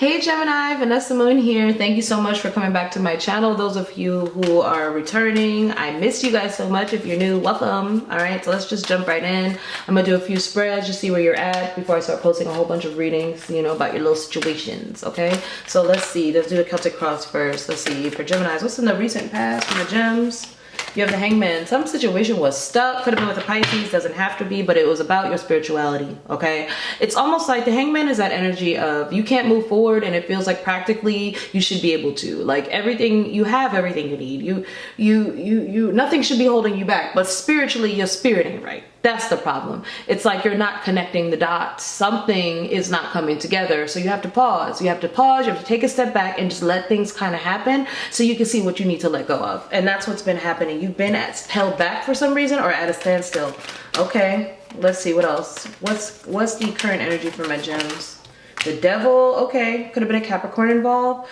Hey Gemini, Vanessa Moon here. Thank you so much for coming back to my channel. Those of you who are returning, I missed you guys so much. If you're new, welcome. All right, so let's just jump right in. I'm gonna do a few spreads, just see where you're at before I start posting a whole bunch of readings, you know, about your little situations, okay? So let's see, let's do the Celtic cross first. Let's see, for Geminis, what's in the recent past for the gems? You have the Hangman. Some situation was stuck. Could have been with the Pisces. Doesn't have to be, but it was about your spirituality, okay? It's almost like the Hangman is that energy of you can't move forward and it feels like practically you should be able to. Like everything, you have everything you need. Nothing should be holding you back, but spiritually your spirit ain't right. That's the problem. It's like you're not connecting the dots. Something is not coming together. So you have to pause. You have to pause. You have to take a step back and just let things kind of happen so you can see what you need to let go of. And that's what's been happening. You've been held back for some reason or at a standstill. Okay, let's see what else. What's the current energy for my gems? The Devil, okay, could have been a Capricorn involved.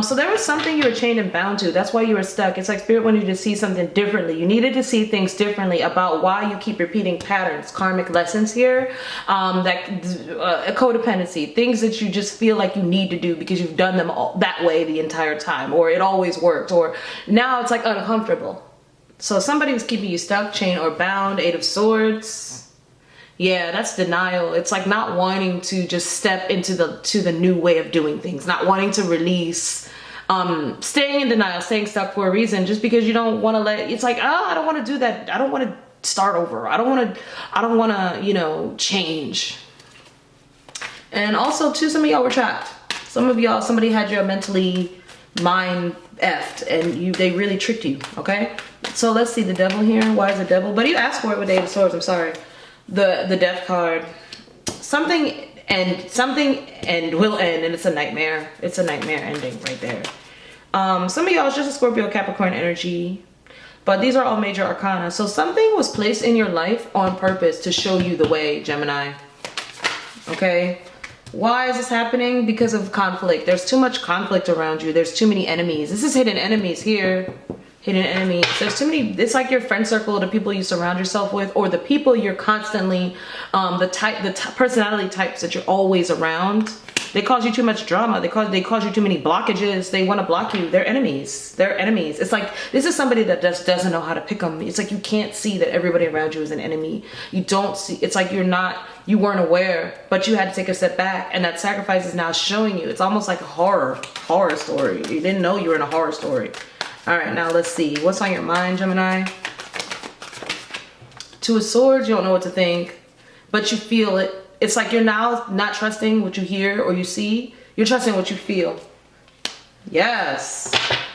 So there was something you were chained and bound to. That's why you were stuck. It's like Spirit wanted you to see something differently. You needed to see things differently about why you keep repeating patterns, karmic lessons here, codependency, things that you just feel like you need to do because you've done them all that way the entire time, or it always worked, or now it's like uncomfortable. So somebody was keeping you stuck, chained or bound. Eight of Swords. Yeah, that's denial. It's like not wanting to just step into the new way of doing things, not wanting to release, staying in denial, staying stuck for a reason, just because you don't want to let, it's like, oh, I don't want to do that. I don't want to start over. I don't want to, you know, change. And also too, some of y'all were trapped. Some of y'all, somebody had your mentally mind effed and they really tricked you, okay? So let's see the Devil here. Why is the Devil? But you asked for it with Eight of Swords, I'm sorry. The Death card, something and will end, and it's a nightmare. It's a nightmare ending right there. Some of y'all is just a Scorpio Capricorn energy, but these are all major arcana. So something was placed in your life on purpose to show you the way, Gemini. Okay, why is this happening? Because of conflict. There's too much conflict around you. There's too many enemies. This is hidden enemies here. Hidden enemies. There's too many. It's like your friend circle, the people you surround yourself with, or the people you're constantly, the personality types that you're always around. They cause you too much drama. They cause you too many blockages. They want to block you. They're enemies. They're enemies. It's like this is somebody that just doesn't know how to pick them. It's like you can't see that everybody around you is an enemy. You don't see. It's like you weren't aware, but you had to take a step back, and that sacrifice is now showing you. It's almost like a horror story. You didn't know you were in a horror story. All right, now let's see. What's on your mind, Gemini? Two of Swords, you don't know what to think, but you feel it. It's like you're now not trusting what you hear or you see. You're trusting what you feel. Yes.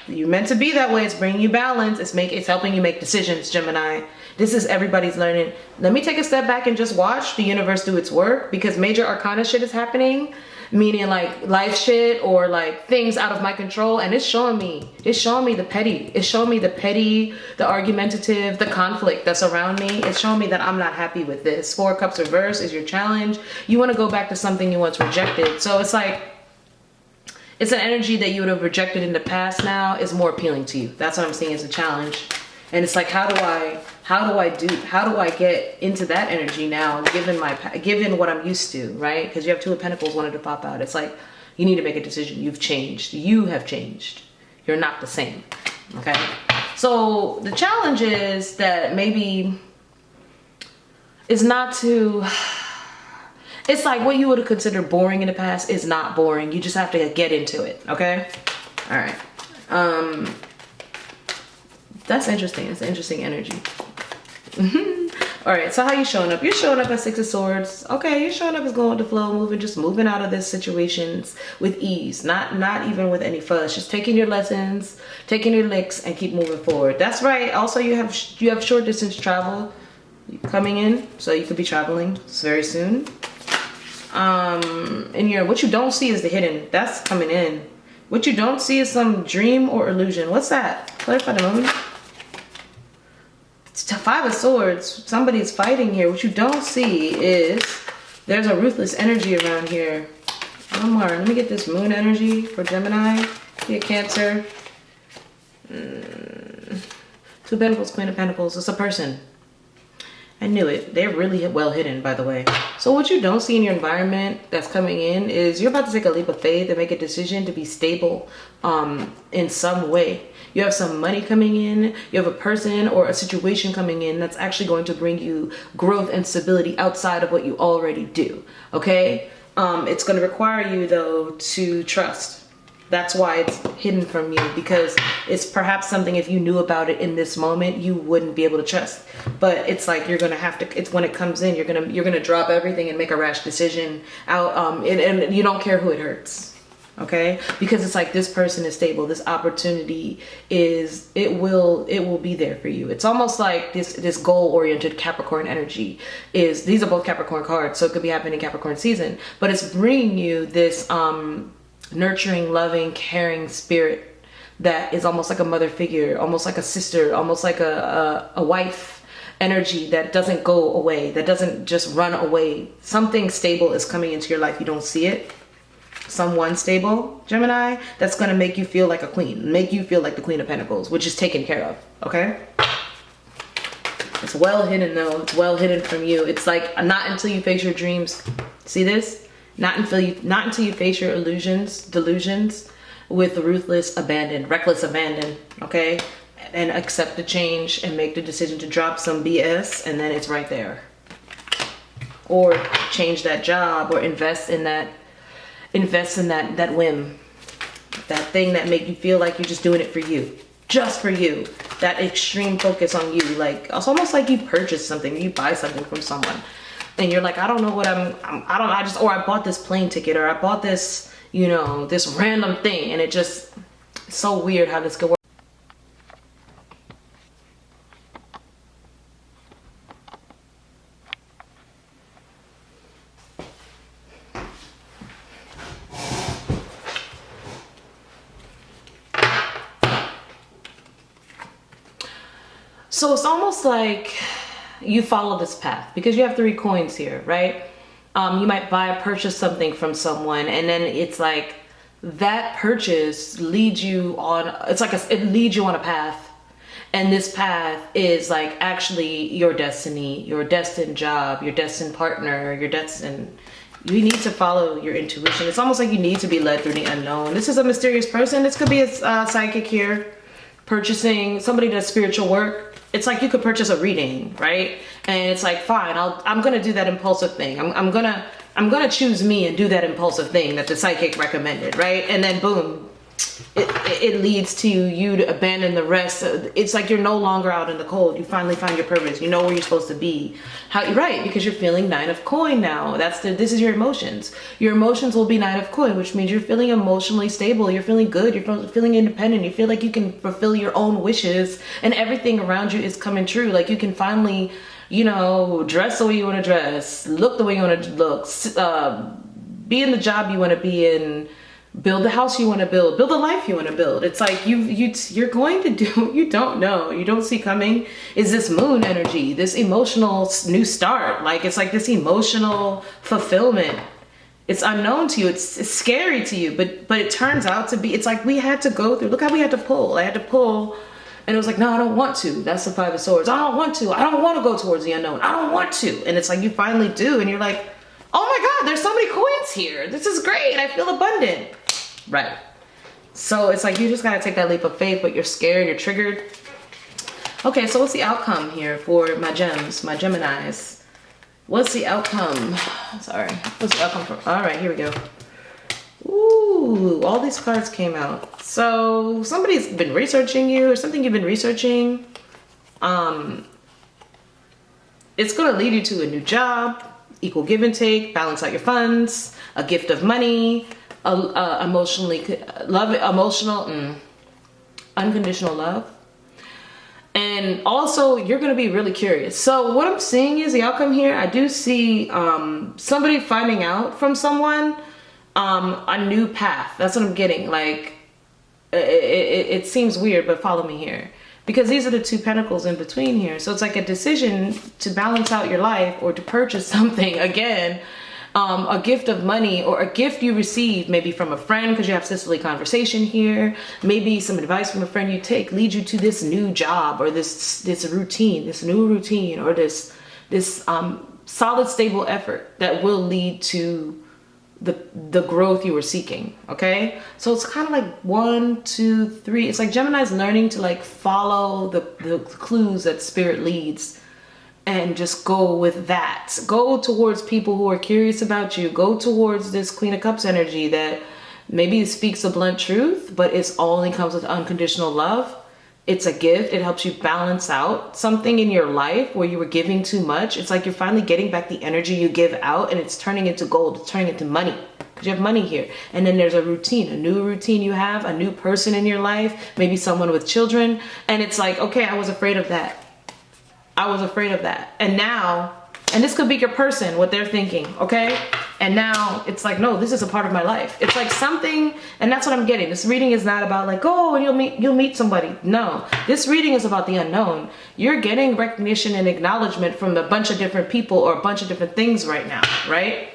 You're meant to be that way. It's bringing you balance. It's helping you make decisions, Gemini. This is everybody's learning. Let me take a step back and just watch the universe do its work, because major arcana shit is happening. Meaning like life shit or like things out of my control, and it's showing me the petty. It's showing me the petty, the argumentative, the conflict that's around me. It's showing me that I'm not happy with this. Four of Cups reverse is your challenge. You want to go back to something you once rejected. So it's like, it's an energy that you would have rejected in the past now is more appealing to you. That's what I'm seeing as a challenge. And it's like, how do I get into that energy now, given what I'm used to, right? Because you have Two of Pentacles wanted to pop out. It's like, you need to make a decision. You've changed. You have changed. You're not the same, okay? So the challenge is that maybe it's not to, it's like what you would have considered boring in the past is not boring. You just have to get into it, okay? All right. That's interesting. It's an interesting energy. All right, so how you showing up? You're showing up as Six of Swords. Okay, you're showing up as going with the flow, just moving out of these situations with ease, not even with any fuss. Just taking your lessons, taking your licks, and keep moving forward. That's right. Also, you have short distance travel coming in, so you could be traveling very soon. And what you don't see is the hidden. That's coming in. What you don't see is some dream or illusion. What's that? Clarify the moon. Five of Swords, somebody's fighting here. What you don't see is there's a ruthless energy around here. One more. Let me get this moon energy for Gemini. Be a Cancer. Two of Pentacles, Queen of Pentacles. It's a person. I knew it. They're really well hidden, by the way. So what you don't see in your environment that's coming in is you're about to take a leap of faith and make a decision to be stable in some way. You have some money coming in. You have a person or a situation coming in that's actually going to bring you growth and stability outside of what you already do. Okay? It's going to require you, though, to trust. That's why it's hidden from you, because it's perhaps something, if you knew about it in this moment, you wouldn't be able to trust. But it's like you're gonna have to. It's when it comes in, you're gonna drop everything and make a rash decision out. And you don't care who it hurts, okay? Because it's like this person is stable. This opportunity is it will be there for you. It's almost like this goal-oriented Capricorn energy is. These are both Capricorn cards, so it could be happening in Capricorn season. But it's bringing you this nurturing, loving, caring spirit that is almost like a mother figure, almost like a sister, almost like a wife energy that doesn't go away, that doesn't just run away. Something stable is coming into your life. You don't see it. Someone stable, Gemini, that's going to make you feel like a queen, make you feel like the Queen of Pentacles, which is taken care of, okay? It's well hidden, though. It's well hidden from you. It's like not until you face your dreams. See this? Not until you face your delusions with ruthless abandon, reckless abandon, okay? And accept the change and make the decision to drop some BS, and then it's right there. Or change that job, or invest in that whim, that thing that make you feel like you're just doing it for you, just for you. That extreme focus on you, like it's almost like you purchase something, you buy something from someone. And you're like, I don't know what I bought this plane ticket, or I bought this, this random thing. And it's so weird how this could work. So it's almost like you follow this path because you have 3 coins here, right? You might purchase something from someone, and then it's like that purchase leads you on. It's like it leads you on a path, and this path is like actually your destiny, your destined job, your destined partner, your destined. You need to follow your intuition. It's almost like you need to be led through the unknown. This is a mysterious person. This could be a psychic here, purchasing somebody that does spiritual work. It's like you could purchase a reading, right? And it's like, fine, I'm gonna do that impulsive thing. I'm gonna choose me and do that impulsive thing that the psychic recommended, right? And then boom, it leads to you to abandon the rest. It's like you're no longer out in the cold. You finally find your purpose. You know where you're supposed to be. Right? Because you're feeling 9 of coin now. This is your emotions. Your emotions will be 9 of coin, which means you're feeling emotionally stable. You're feeling good. You're feeling independent. You feel like you can fulfill your own wishes, and everything around you is coming true. Like you can finally, dress the way you want to dress, look the way you want to look, be in the job you want to be in. Build the house you want to build the life you want to build. It's like you're going to do what you don't know, you don't see coming. Is this moon energy, this emotional new start. Like it's like this emotional fulfillment. It's unknown to you. It's scary to you, but it turns out to be. It's like we had to go through. Look how we had to pull. I had to pull, and it was like, no, I don't want to. That's the 5 of Swords. I don't want to. I don't want to go towards the unknown. I don't want to. And it's like you finally do, and you're like, oh my God, there's so many coins here. This is great. I feel abundant. Right. So it's like you just gotta take that leap of faith, but you're scared, you're triggered. Okay, so what's the outcome here for my gems, my Geminis? What's the outcome? Sorry. What's the outcome for? All right, here we go. Ooh, all these cards came out. So somebody's been researching you, or something you've been researching. It's gonna lead you to a new job, equal give and take, balance out your funds, a gift of money, unconditional love. And also you're going to be really curious. So what I'm seeing is the outcome here. I do see somebody finding out from someone a new path. That's what I'm getting. Like it seems weird, but follow me here, because these are the 2 pentacles in between here. So it's like a decision to balance out your life, or to purchase something again. A gift of money, or a gift you receive maybe from a friend, because you have sisterly conversation here. Maybe some advice from a friend you take leads you to this new job, or this routine, this new routine, or this this solid, stable effort that will lead to the growth you were seeking. Okay, so it's kind of like 1, 2, 3. It's like Gemini's learning to like follow the clues that spirit leads and just go with that. Go towards people who are curious about you. Go towards this Queen of Cups energy that maybe speaks a blunt truth, but it only comes with unconditional love. It's a gift. It helps you balance out something in your life where you were giving too much. It's like you're finally getting back the energy you give out, and it's turning into gold. It's turning into money because you have money here. And then there's a routine, a new routine you have, a new person in your life, maybe someone with children. And it's like, okay, I was afraid of that. I was afraid of that. And now, and this could be your person, what they're thinking, okay? And now it's like, no, this is a part of my life. It's like something, and that's what I'm getting. This reading is not about like, oh, and you'll meet somebody. No, this reading is about the unknown. You're getting recognition and acknowledgement from a bunch of different people or a bunch of different things right now, right?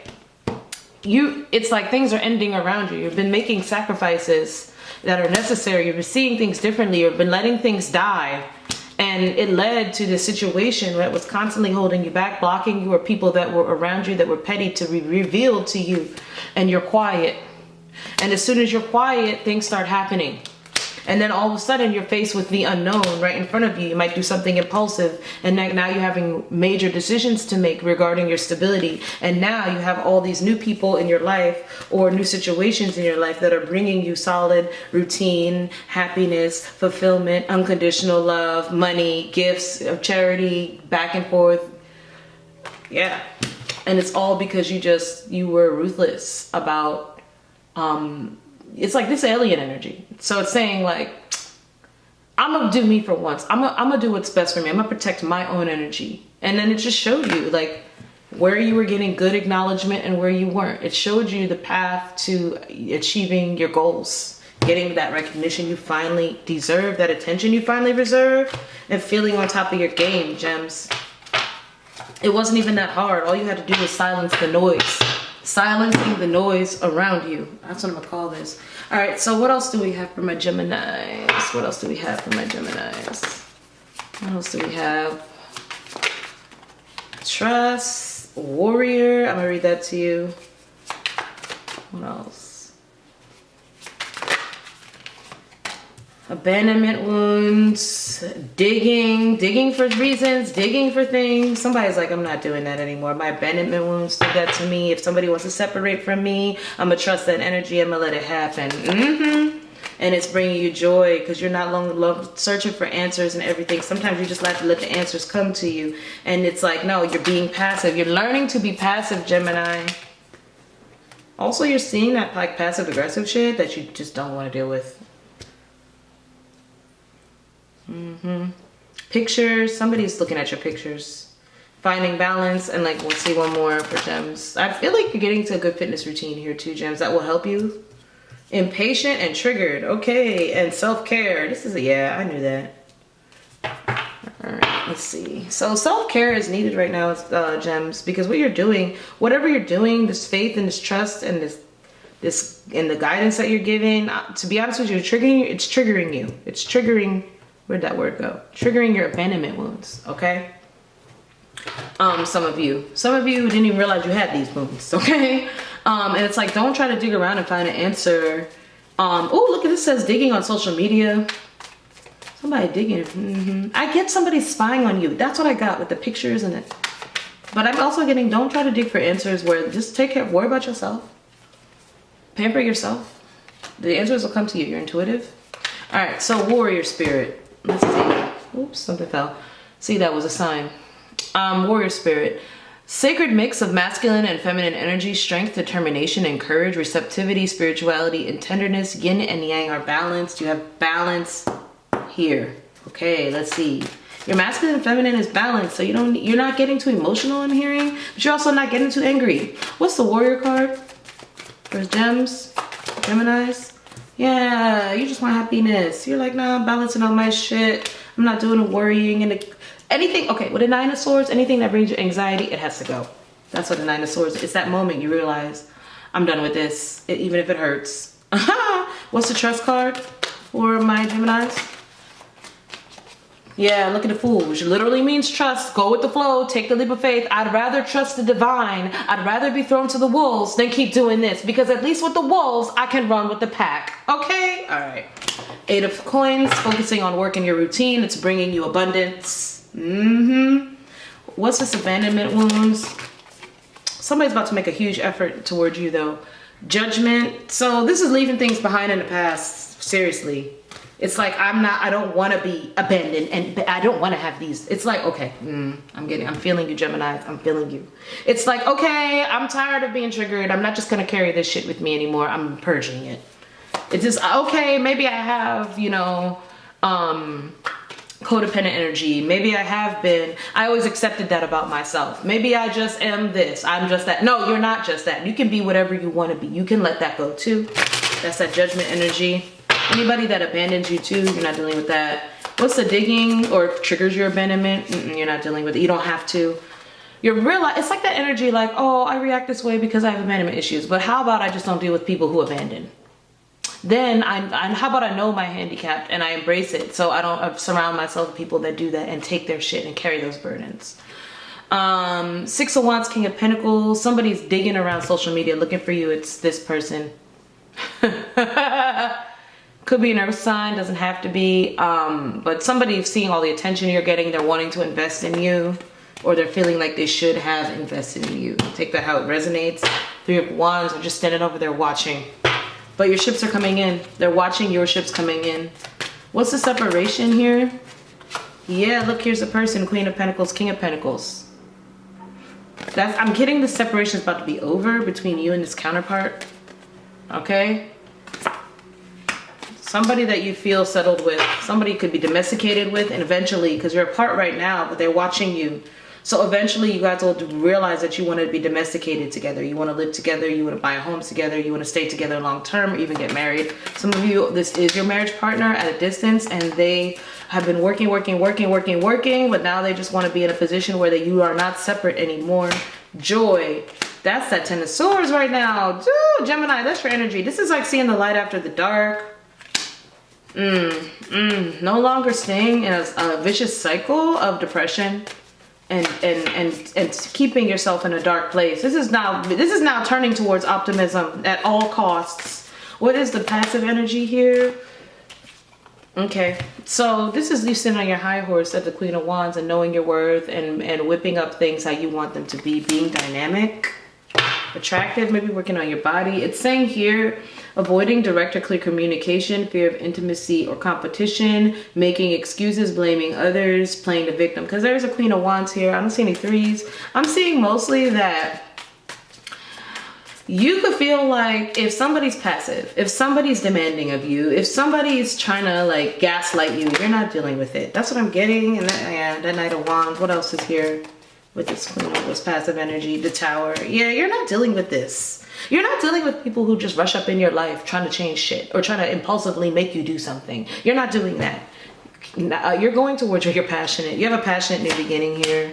It's like things are ending around you. You've been making sacrifices that are necessary. You've been seeing things differently. You've been letting things die. And it led to the situation that was constantly holding you back, blocking you, or people that were around you that were petty to be revealed to you. And you're quiet. And as soon as you're quiet, things start happening. And then all of a sudden you're faced with the unknown right in front of you. You might do something impulsive, and now you're having major decisions to make regarding your stability. And now you have all these new people in your life or new situations in your life that are bringing you solid routine, happiness, fulfillment, unconditional love, money, gifts of charity, back and forth. Yeah. And it's all because you were ruthless about, it's like this alien energy. So it's saying like, I'm gonna do me for once. I'm gonna do what's best for me. I'm gonna protect my own energy. And then it just showed you like where you were getting good acknowledgement and where you weren't. It showed you the path to achieving your goals, getting that recognition you finally deserve, that attention you finally reserve, and feeling on top of your game, gems. It wasn't even that hard. All you had to do was silence the noise. Silencing the noise around you. That's what I'm gonna call this. All right, so what else do we have for my Geminis? What else do we have for my Geminis? What else do we have? Trust, warrior. I'm gonna read that to you. What else? Abandonment wounds, digging for reasons, digging for things. Somebody's like, I'm not doing that anymore. My abandonment wounds did that to me. If somebody wants to separate from me, I'm gonna trust that energy. I'm gonna let it happen. And it's bringing you joy because you're not long searching for answers and everything. Sometimes you just have to let the answers come to you. And it's like, no, you're being passive. You're learning to be passive, Gemini. Also, you're seeing that like passive aggressive shit that you just don't want to deal with. Pictures. Somebody's looking at your pictures. Finding balance. And like, we'll see one more for gems. I feel like you're getting to a good fitness routine here too, gems. That will help you. Impatient and triggered. Okay. And self-care. This is yeah, I knew that. All right, let's see. So self-care is needed right now, gems, because what you're doing, whatever you're doing, this faith and this trust and this and the guidance that you're giving, to be honest with you, it's triggering you. It's triggering. Where'd that word go? Triggering your abandonment wounds, okay? Some of you didn't even realize you had these wounds, okay? And it's like, don't try to dig around and find an answer. Oh, look at this, says digging on social media. Somebody digging. I get somebody spying on you. That's what I got with the pictures and it. But I'm also getting, don't try to dig for answers where just take care, worry about yourself. Pamper yourself. The answers will come to you. You're intuitive. All right, so warrior spirit. Let's see. Oops, something fell. See, that was a sign. Warrior spirit. Sacred mix of masculine and feminine energy, strength, determination, and courage, receptivity, spirituality, and tenderness. Yin and yang are balanced. You have balance here. Okay, let's see. Your masculine and feminine is balanced, so you're not getting too emotional, I'm hearing, but you're also not getting too angry. What's the warrior card? There's gems, Geminis. Yeah, you just want happiness. You're like, nah, I'm balancing all my shit. I'm not doing the worrying and anything. Okay, with a 9 of Swords, anything that brings you anxiety, it has to go. That's what the 9 of Swords, it's that moment you realize, I'm done with this, even if it hurts. What's the trust card for my Geminis? Yeah, look at the Fool, which literally means trust. Go with the flow. Take the leap of faith. I'd rather trust the divine. I'd rather be thrown to the wolves than keep doing this. Because at least with the wolves, I can run with the pack. Okay? All right. 8 of Coins, focusing on work in your routine. It's bringing you abundance. What's this? Abandonment wounds. Somebody's about to make a huge effort towards you, though. Judgment. So this is leaving things behind in the past. Seriously. It's like, I don't want to be abandoned, and I don't want to have these. It's like, okay, I'm feeling you, Gemini. I'm feeling you. It's like, okay, I'm tired of being triggered. I'm not just going to carry this shit with me anymore. I'm purging it. It's just, okay, maybe I have, you know, codependent energy. Maybe I have been. I always accepted that about myself. Maybe I just am this. I'm just that. No, you're not just that. You can be whatever you want to be. You can let that go too. That's that judgment energy. Anybody that abandons you too, you're not dealing with that. What's the digging or triggers your abandonment? You're not dealing with it. You don't have to. You're it's like that energy like, oh, I react this way because I have abandonment issues. But how about I just don't deal with people who abandon? Then how about I know my handicap and I embrace it, so I don't surround myself with people that do that and take their shit and carry those burdens. 6 of Wands, King of Pentacles. Somebody's digging around social media looking for you. It's this person. Could be an earth sign, doesn't have to be. But somebody's seeing all the attention you're getting. They're wanting to invest in you, or they're feeling like they should have invested in you. Take that how it resonates. 3 of Wands are just standing over there watching. But your ships are coming in. They're watching your ships coming in. What's the separation here? Yeah, look, here's a person. Queen of Pentacles, King of Pentacles. I'm getting the separation is about to be over between you and this counterpart. Okay? Somebody that you feel settled with. Somebody you could be domesticated with, and eventually, because you're apart right now, but they're watching you. So eventually you guys will realize that you want to be domesticated together. You want to live together. You want to buy a home together. You want to stay together long term or even get married. Some of you, this is your marriage partner at a distance, and they have been working, but now they just want to be in a position where you are not separate anymore. Joy. That's that 10 of Swords right now. Dude, Gemini, that's your energy. This is like seeing the light after the dark. No longer staying in a vicious cycle of depression. And keeping yourself in a dark place. This is now turning towards optimism at all costs. What is the passive energy here? Okay, so this is you sitting on your high horse at the Queen of Wands and knowing your worth and whipping up things how you want them to be, being dynamic, attractive, maybe working on your body. It's saying here, avoiding direct or clear communication, fear of intimacy or competition, making excuses, blaming others, playing the victim. Because there's a Queen of Wands here. I don't see any 3s. I'm seeing mostly that you could feel like if somebody's passive, if somebody's demanding of you, if somebody's trying to like gaslight you, you're not dealing with it. That's what I'm getting. And that Knight of Wands. What else is here with this Queen of this passive energy? The Tower. Yeah, you're not dealing with this. You're not dealing with people who just rush up in your life trying to change shit or trying to impulsively make you do something. You're not doing that. You're going towards where you're passionate. You have a passionate new beginning here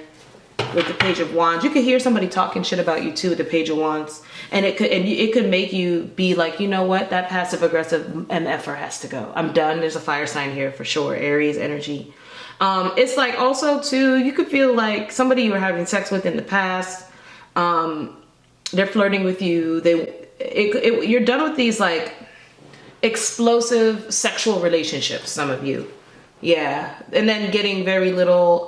with the Page of Wands. You could hear somebody talking shit about you too with the Page of Wands, and it could make you be like, you know what, that passive aggressive MFer has to go. I'm done. There's a fire sign here for sure. Aries energy. It's like also too, you could feel like somebody you were having sex with in the past. They're flirting with you. You're done with these like explosive sexual relationships. Some of you, yeah, and then getting very little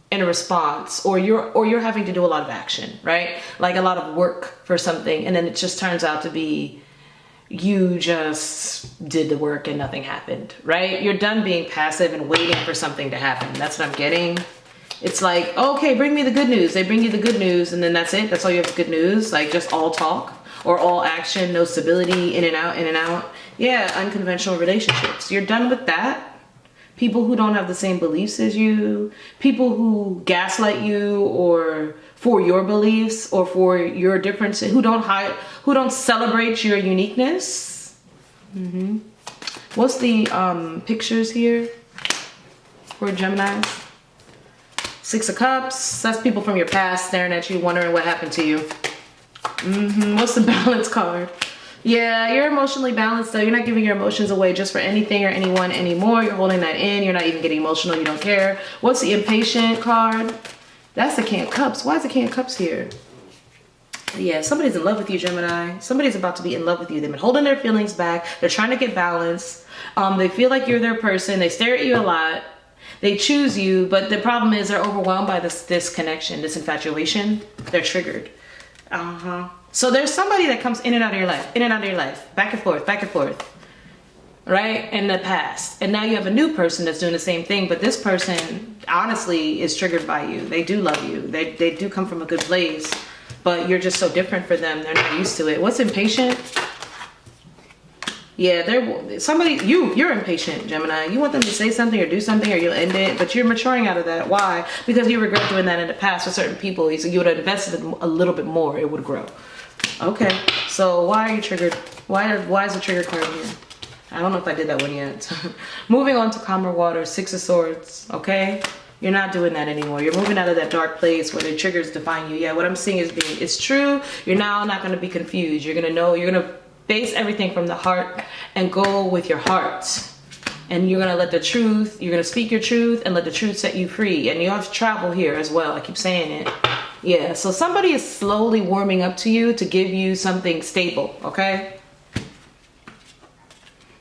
in a response, or you're having to do a lot of action, right? Like a lot of work for something, and then it just turns out to be you just did the work and nothing happened, right? You're done being passive and waiting for something to happen. That's what I'm getting. It's like, okay, bring me the good news. They bring you the good news, and then that's it. That's all you have, good news. Like just all talk or all action, no stability, in and out, in and out. Yeah, unconventional relationships. You're done with that. People who don't have the same beliefs as you, people who gaslight you or for your beliefs or for your differences, who don't celebrate your uniqueness. What's the pictures here for Geminis? 6 of Cups, that's people from your past staring at you, wondering what happened to you. What's the Balance card? Yeah, you're emotionally balanced though. You're not giving your emotions away just for anything or anyone anymore. You're holding that in. You're not even getting emotional. You don't care. What's the impatient card? That's the King of Cups. Why is the King of Cups here? Yeah, somebody's in love with you, Gemini. Somebody's about to be in love with you. They've been holding their feelings back. They're trying to get balance. They feel like you're their person. They stare at you a lot. They choose you, but the problem is they're overwhelmed by this connection, this infatuation. They're triggered. So there's somebody that comes in and out of your life, in and out of your life, back and forth, right? In the past. And now you have a new person that's doing the same thing, but this person honestly is triggered by you. They do love you. They do come from a good place, but you're just so different for them. They're not used to it. What's impatient? Yeah, you're impatient, Gemini. You want them to say something or do something or you'll end it, but you're maturing out of that. Why? Because you regret doing that in the past with certain people. So you would have invested a little bit more, it would grow. Okay, so why are you triggered? Why is the trigger card here? I don't know if I did that one yet. Moving on to calmer water, Six of Swords, okay? You're not doing that anymore. You're moving out of that dark place where the triggers define you. Yeah, what I'm seeing is it's true. You're now not going to be confused. You're going to know, you're going to base everything from the heart and go with your heart. And you're going to let the truth, you're going to speak your truth and let the truth set you free. And you have to travel here as well. I keep saying it. Yeah, so somebody is slowly warming up to you to give you something stable, okay?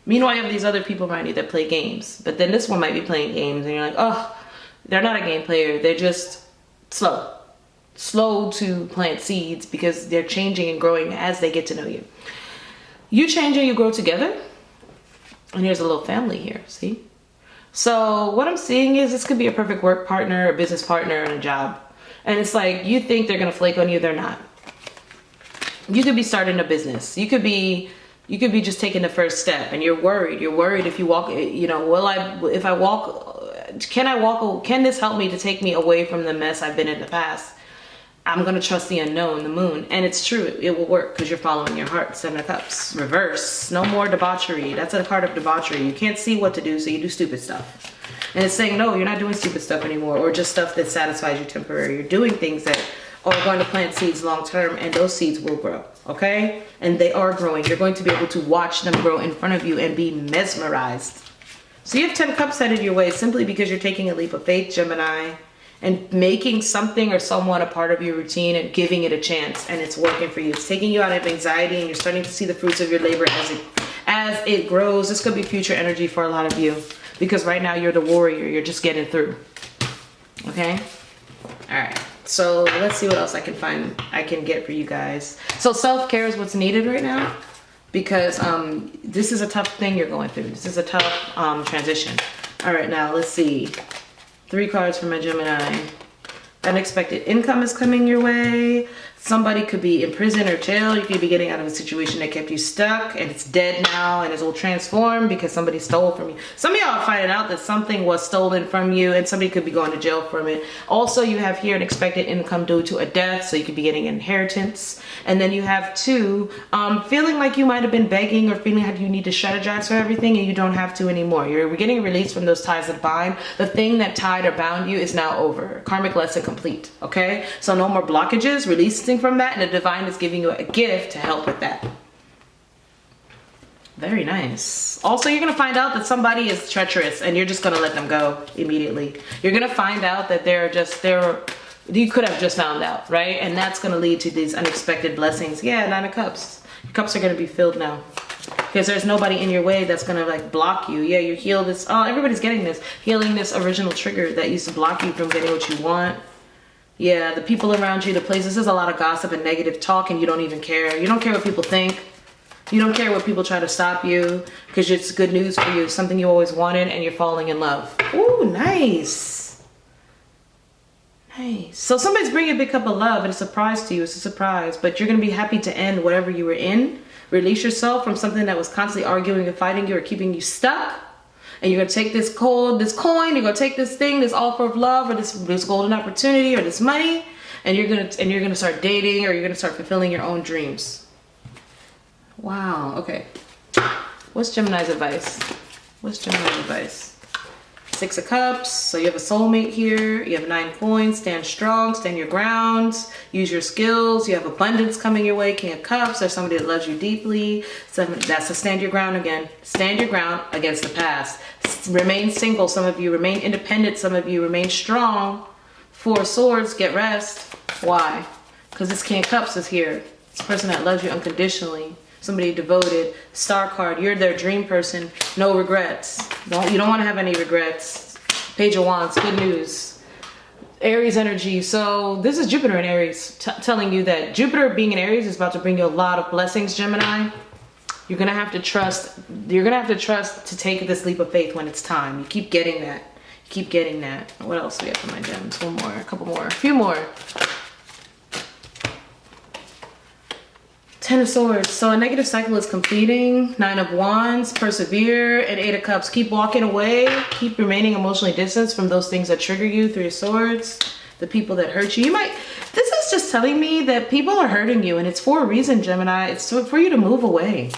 Meanwhile, you have these other people around you that play games. But then this one might be playing games and you're like, oh, they're not a game player. They're just slow. Slow to plant seeds because they're changing and growing as they get to know you. You change and you grow together. And here's a little family here, see? So what I'm seeing is this could be a perfect work partner, a business partner, and a job. And it's like, you think they're gonna flake on you, they're not. You could be starting a business. You could be just taking the first step and you're worried. You're worried if you walk, you know, if I walk, can this help me to take me away from the mess I've been in the past? I'm going to trust the unknown, the moon. And it's true, it will work because you're following your heart. Seven of Cups, reverse, no more debauchery. That's a card of debauchery. You can't see what to do, so you do stupid stuff. And it's saying, no, you're not doing stupid stuff anymore or just stuff that satisfies you temporary. You're doing things that are going to plant seeds long term and those seeds will grow, okay? And they are growing. You're going to be able to watch them grow in front of you and be mesmerized. So you have 10 cups headed your way simply because you're taking a leap of faith, Gemini, and making something or someone a part of your routine and giving it a chance, and it's working for you. It's taking you out of anxiety and you're starting to see the fruits of your labor as it grows. This could be future energy for a lot of you because right now you're the warrior. You're just getting through, okay? All right, so let's see what else I can get for you guys. So self-care is what's needed right now because this is a tough thing you're going through. This is a tough transition. All right, now let's see. 3 cards for my Gemini. Unexpected income is coming your way. Somebody could be in prison or jail. You could be getting out of a situation that kept you stuck and it's dead now and it's all transformed because somebody stole from you. Some of y'all are finding out that something was stolen from you and somebody could be going to jail from it. Also, you have here an expected income due to a death, so you could be getting inheritance. And then you have 2, feeling like you might have been begging or feeling like you need to strategize for everything and you don't have to anymore. You're getting released from those ties that bind. The thing that tied or bound you is now over. Karmic lesson complete, okay? So no more blockages, releasing from that, and the divine is giving you a gift to help with that. Very nice. Also, you're gonna find out that somebody is treacherous and you're just gonna let them go immediately. You're gonna find out that you could have just found out, right? And that's gonna lead to these unexpected blessings. Yeah, 9 of Cups. Your cups are gonna be filled now because there's nobody in your way that's gonna like block you. Yeah, you heal this. Oh, everybody's getting this. Healing this original trigger that used to block you from getting what you want. Yeah, the people around you, the places, there's a lot of gossip and negative talk and you don't even care. You don't care what people think. You don't care what people try to stop you because it's good news for you. It's something you always wanted and you're falling in love. Ooh, nice. Nice. So somebody's bringing a big cup of love and it's a surprise to you. It's a surprise, but you're going to be happy to end whatever you were in. Release yourself from something that was constantly arguing and fighting you or keeping you stuck. And you're gonna take this coin, you're gonna take this thing, this offer of love, or this golden opportunity, or this money, and you're gonna start dating, or you're gonna start fulfilling your own dreams. Wow. Okay. What's Gemini's advice? What's Gemini's advice? Six of Cups, so you have a soulmate here. You have 9 coins. Stand strong, stand your grounds, use your skills. You have abundance coming your way. King of Cups, there's somebody that loves you deeply. So that's to stand your ground again. Stand your ground against the past. Remain single, some of you. Remain independent, some of you. Remain strong. 4 of Swords, get rest. Why? Because this King of Cups is here. This person that loves you unconditionally. Somebody devoted. Star card, you're their dream person. No regrets. You don't want to have any regrets. Page of Wands, good news. Aries energy. So this is Jupiter in Aries telling you that Jupiter being in Aries is about to bring you a lot of blessings, Gemini. You're going to have to trust. You're going to have to trust to take this leap of faith when it's time. You keep getting that. You keep getting that. What else do we have for my gems? One more, a couple more, a few more. 10 of Swords. So a negative cycle is completing. 9 of Wands, persevere, and 8 of Cups. Keep walking away. Keep remaining emotionally distanced from those things that trigger you. 3 of Swords, the people that hurt you. This is just telling me that people are hurting you, and it's for a reason, Gemini. It's for you to move away.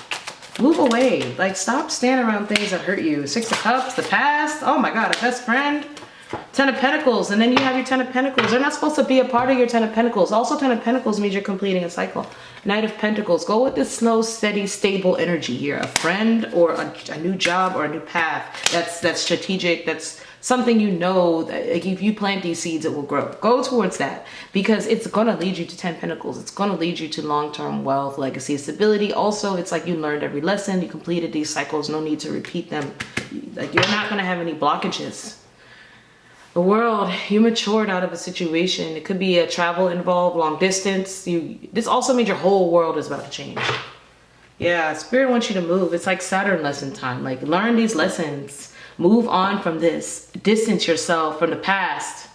Move away. Like, stop standing around things that hurt you. 6 of Cups, the past. Oh my God, a best friend. 10 of Pentacles, and then you have your 10 of Pentacles. They're not supposed to be a part of your 10 of Pentacles. Also, 10 of Pentacles means you're completing a cycle. Knight of Pentacles. Go with this slow, steady, stable energy here. A friend or a new job or a new path that's strategic. That's something you know that like, if you plant these seeds, it will grow. Go towards that because it's going to lead you to 10 Pentacles. It's going to lead you to long-term wealth, legacy, stability. Also, it's like you learned every lesson. You completed these cycles. No need to repeat them. Like you're not going to have any blockages. The world, you matured out of a situation. It could be a travel involved, long distance. This also means your whole world is about to change. Yeah, Spirit wants you to move. It's like Saturn lesson time. Like learn these lessons. Move on from this. Distance yourself from the past.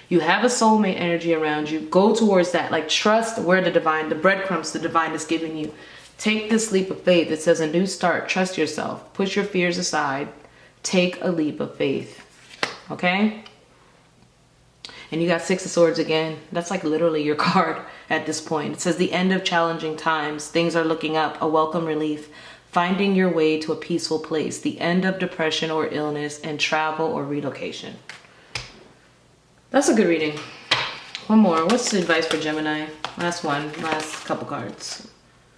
You have a soulmate energy around you. Go towards that. Like trust where the breadcrumbs the divine is giving you. Take this leap of faith. It says a new start. Trust yourself. Push your fears aside. Take a leap of faith. Okay? And you got 6 of Swords again. That's like literally your card at this point. It says the end of challenging times. Things are looking up. A welcome relief. Finding your way to a peaceful place. The end of depression or illness and travel or relocation. That's a good reading. One more. What's the advice for Gemini? Last one. Last couple cards.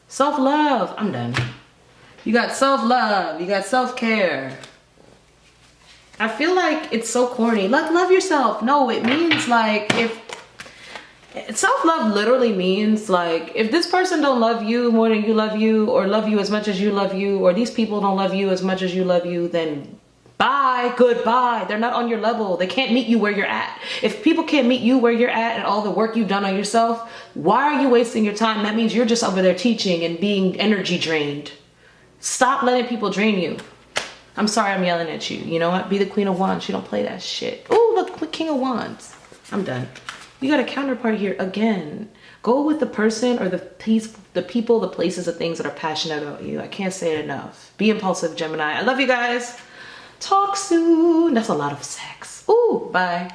Self-love. I'm done. You got self-love. You got self-care. I feel like it's so corny. Like, love yourself. No, it means like if self-love literally means like if this person don't love you more than you or love you as much as you love you, or these people don't love you as much as you love you, then bye, goodbye. They're not on your level. They can't meet you where you're at. If people can't meet you where you're at and all the work you've done on yourself, why are you wasting your time? That means you're just over there teaching and being energy drained. Stop letting people drain you. I'm sorry I'm yelling at you. You know what? Be the Queen of Wands. You don't play that shit. Oh, look, King of Wands. I'm done. You got a counterpart here again. Go with the person or the people, the places, the things that are passionate about you. I can't say it enough. Be impulsive, Gemini. I love you guys. Talk soon. That's a lot of sex. Ooh, bye.